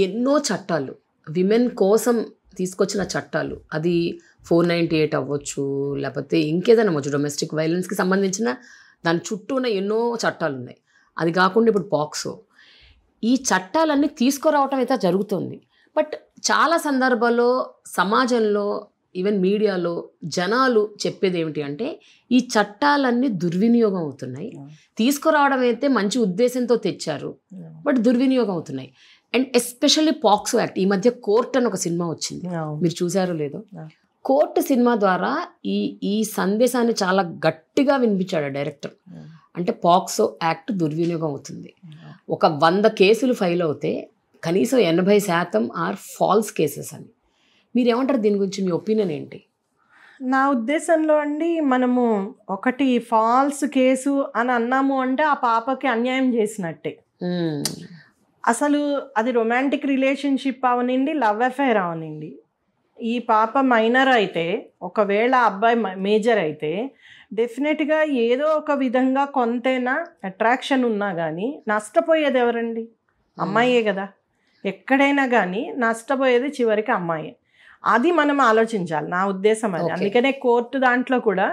ఎన్నో చట్టాలు విమెన్ కోసం తీసుకొచ్చిన చట్టాలు, అది 498 అవ్వచ్చు, లేకపోతే ఇంకేదైనా అవ్వచ్చు, డొమెస్టిక్ వైలెన్స్కి సంబంధించిన దాని చుట్టూ ఉన్న ఎన్నో చట్టాలు ఉన్నాయి. అది కాకుండా ఇప్పుడు పాక్సో, ఈ చట్టాలన్నీ తీసుకురావటం అయితే జరుగుతుంది. బట్ చాలా సందర్భాల్లో సమాజంలో ఈవెన్ మీడియాలో జనాలు చెప్పేది ఏమిటి అంటే ఈ చట్టాలన్నీ దుర్వినియోగం అవుతున్నాయి, తీసుకురావడం అయితే మంచి ఉద్దేశంతో తెచ్చారు బట్ దుర్వినియోగం అవుతున్నాయి. అండ్ ఎస్పెషల్లీ పాక్సో యాక్ట్, ఈ మధ్య కోర్ట్ అని ఒక సినిమా వచ్చింది, మీరు చూసారో లేదో. కోర్టు సినిమా ద్వారా ఈ సందేశాన్ని చాలా గట్టిగా వినిపించాడు డైరెక్టర్. అంటే పాక్సో యాక్ట్ దుర్వినియోగం అవుతుంది. ఒక 100 కేసులు ఫైల్ అవుతే కనీసం 80% ఆర్ ఫాల్స్ కేసెస్ అని. మీరేమంటారు దీని గురించి, మీ ఒపీనియన్ ఏంటి? నా ఉద్దేశంలో అండి, మనము ఒకటి ఫాల్స్ కేసు అని అన్నాము అంటే ఆ పాపకి అన్యాయం చేసినట్టే. అసలు అది రొమాంటిక్ రిలేషన్షిప్ అవనండి, లవ్ అఫైర్ అవనండి, ఈ పాప మైనర్ అయితే, ఒకవేళ అబ్బాయి మేజర్ అయితే డెఫినెట్గా ఏదో ఒక విధంగా కొంతైనా అట్రాక్షన్ ఉన్నా కానీ నష్టపోయేది ఎవరండి? అమ్మాయే కదా. ఎక్కడైనా కానీ నష్టపోయేది చివరికి అమ్మాయే. అది మనం ఆలోచించాలి, నా ఉద్దేశం అది. అందుకనే కోర్టు దాంట్లో కూడా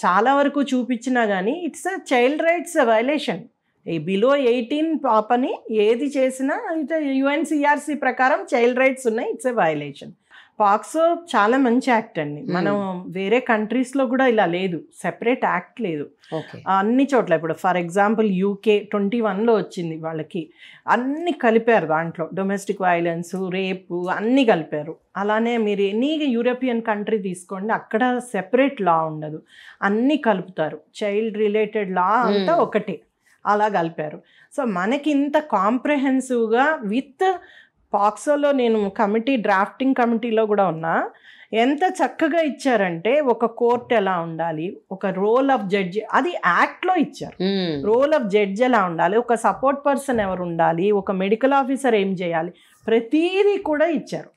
చాలా వరకు చూపించినా కానీ it's a child rights violation. ఈ బిలో 18 పాపని ఏది చేసినా అయితే UNCRC ప్రకారం చైల్డ్ రైట్స్ ఉన్నాయి, ఇట్స్ ఎ వైలేషన్. పాక్సో చాలా మంచి యాక్ట్ అండి. మనం వేరే కంట్రీస్లో కూడా ఇలా లేదు, సెపరేట్ యాక్ట్ లేదు అన్ని చోట్ల. ఇప్పుడు ఫర్ ఎగ్జాంపుల్ UK 21లో వచ్చింది, వాళ్ళకి అన్ని కలిపారు దాంట్లో, డొమెస్టిక్ వైలెన్స్, రేపు అన్నీ కలిపారు. అలానే మీరు ఎనీ యూరోపియన్ కంట్రీ తీసుకోండి, అక్కడ సెపరేట్ లా ఉండదు, అన్నీ కలుపుతారు. చైల్డ్ రిలేటెడ్ లా అంతా ఒకటే, అలా కలిపారు. సో మనకి ఇంత కాంప్రహెన్సివ్గా విత్ పాక్సోలో, నేను డ్రాఫ్టింగ్ కమిటీలో కూడా ఉన్నా, ఎంత చక్కగా ఇచ్చారంటే ఒక కోర్ట్ ఎలా ఉండాలి, ఒక రోల్ ఆఫ్ జడ్జి అది యాక్ట్లో ఇచ్చారు. రోల్ ఆఫ్ జడ్జి ఎలా ఉండాలి, ఒక సపోర్ట్ పర్సన్ ఎవరు ఉండాలి, ఒక మెడికల్ ఆఫీసర్ ఏం చేయాలి, ప్రతీదీ కూడా ఇచ్చారు.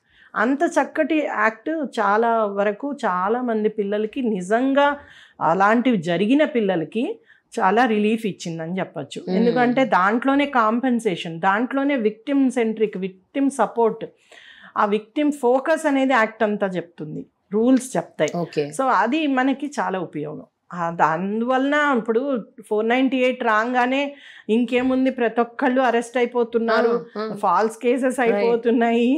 అంత చక్కటి యాక్ట్ చాలా వరకు చాలామంది పిల్లలకి, నిజంగా అలాంటివి జరిగిన పిల్లలకి చాలా రిలీఫ్ ఇచ్చిందని చెప్పచ్చు. ఎందుకంటే దాంట్లోనే కాంపెన్సేషన్, దాంట్లోనే విక్టిమ్ సెంట్రిక్, విక్టిమ్ సపోర్ట్, ఆ విక్టిమ్ ఫోకస్ అనేది యాక్ట్ అంతా చెప్తుంది, రూల్స్ చెప్తాయి. సో అది మనకి చాలా ఉపయోగం. అందువలన ఇప్పుడు 498 రాగానే ఇంకేముంది, ప్రతి ఒక్కళ్ళు అరెస్ట్ అయిపోతున్నారు, ఫాల్స్ కేసెస్ అయిపోతున్నాయి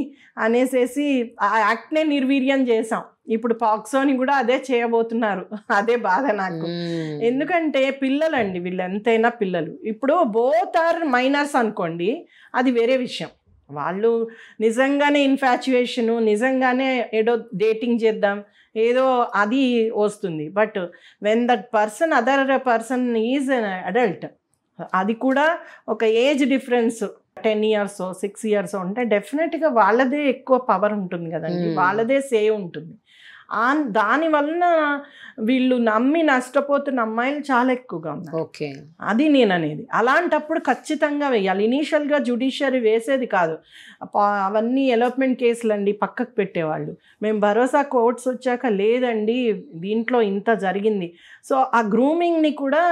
అనేసి ఆ యాక్ట్నే నిర్వీర్యం చేసాం. ఇప్పుడు పాక్సోని కూడా అదే చేయబోతున్నారు, అదే బాధ నాకు. ఎందుకంటే పిల్లలండి, వీళ్ళు ఎంతైనా పిల్లలు. ఇప్పుడు బోత్ ఆర్ మైనర్స్ అనుకోండి, అది వేరే విషయం. వాళ్ళు నిజంగానే ఇన్ఫాచ్యుయేషను, నిజంగానే ఏదో డేటింగ్ చేద్దాం ఏదో అది వస్తుంది. But when that person, other person is an adult, అది కూడా ఒక ఏజ్ డిఫరెన్స్ 10 years 6 years ఉంటే డెఫినెట్గా వాళ్ళదే ఎక్కువ పవర్ ఉంటుంది కదండి, వాళ్ళదే సేవ్ ఉంటుంది. దానివలన వీళ్ళు నమ్మి నష్టపోతున్న అమ్మాయిలు చాలా ఎక్కువగా ఉన్నారు. అది నేను అనేది. అలాంటప్పుడు ఖచ్చితంగా వేయాలి. ఇనీషియల్గా జ్యుడిషియరీ వేసేది కాదు, అవన్నీ ఎలోప్మెంట్ కేసులు అండి పక్కకు పెట్టేవాళ్ళు. మేము భరోసా కోర్ట్స్ వచ్చాక లేదండి దీంట్లో ఇంత జరిగింది, సో ఆ గ్రూమింగ్ని కూడా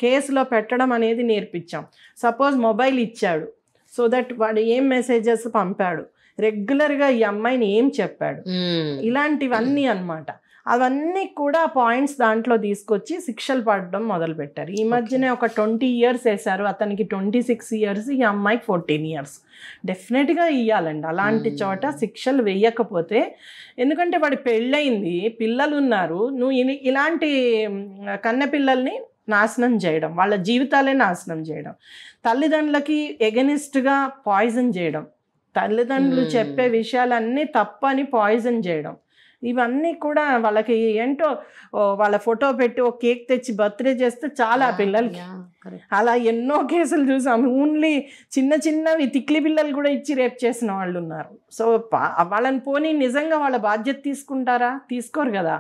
కేసులో పెట్టడం అనేది నేర్పించాం. సపోజ్ మొబైల్ ఇచ్చాడు, సో దట్ వాడు ఏం మెసేజెస్ పంపాడు, రెగ్యులర్గా ఈ అమ్మాయిని ఏం చెప్పాడు, ఇలాంటివన్నీ అన్నమాట. అవన్నీ కూడా పాయింట్స్ దాంట్లో తీసుకొచ్చి శిక్షలు పడడం మొదలుపెట్టారు. ఈ మధ్యనే ఒక 20 years వేశారు, అతనికి 26 years, ఈ అమ్మాయికి 14 years. డెఫినెట్గా ఇవ్వాలండి అలాంటి చోట శిక్షలు వేయకపోతే. ఎందుకంటే వాడి పెళ్ళయింది, పిల్లలు ఉన్నారు, నువ్వు ఇలాంటి కన్నెపిల్లల్ని నాశనం చేయడం, వాళ్ళ జీవితాలే నాశనం చేయడం, తల్లిదండ్రులకి ఎగనిస్ట్గా పాయిజన్ చేయడం, తల్లిదండ్రులు చెప్పే విషయాలన్నీ తప్పని పాయిజన్ చేయడం, ఇవన్నీ కూడా వాళ్ళకి ఏంటో వాళ్ళ ఫోటో పెట్టి ఒక కేక్ తెచ్చి బర్త్డే చేస్తే చాలా పిల్లలకి. అలా ఎన్నో కేసులు చూసాం. ఓన్లీ చిన్న చిన్నవి తిక్లి పిల్లలు కూడా ఇచ్చి రేప్ చేసిన వాళ్ళు ఉన్నారు. సో వాళ్ళని పోనీ నిజంగా వాళ్ళ బాధ్యత తీసుకుంటారా? తీసుకోరు కదా.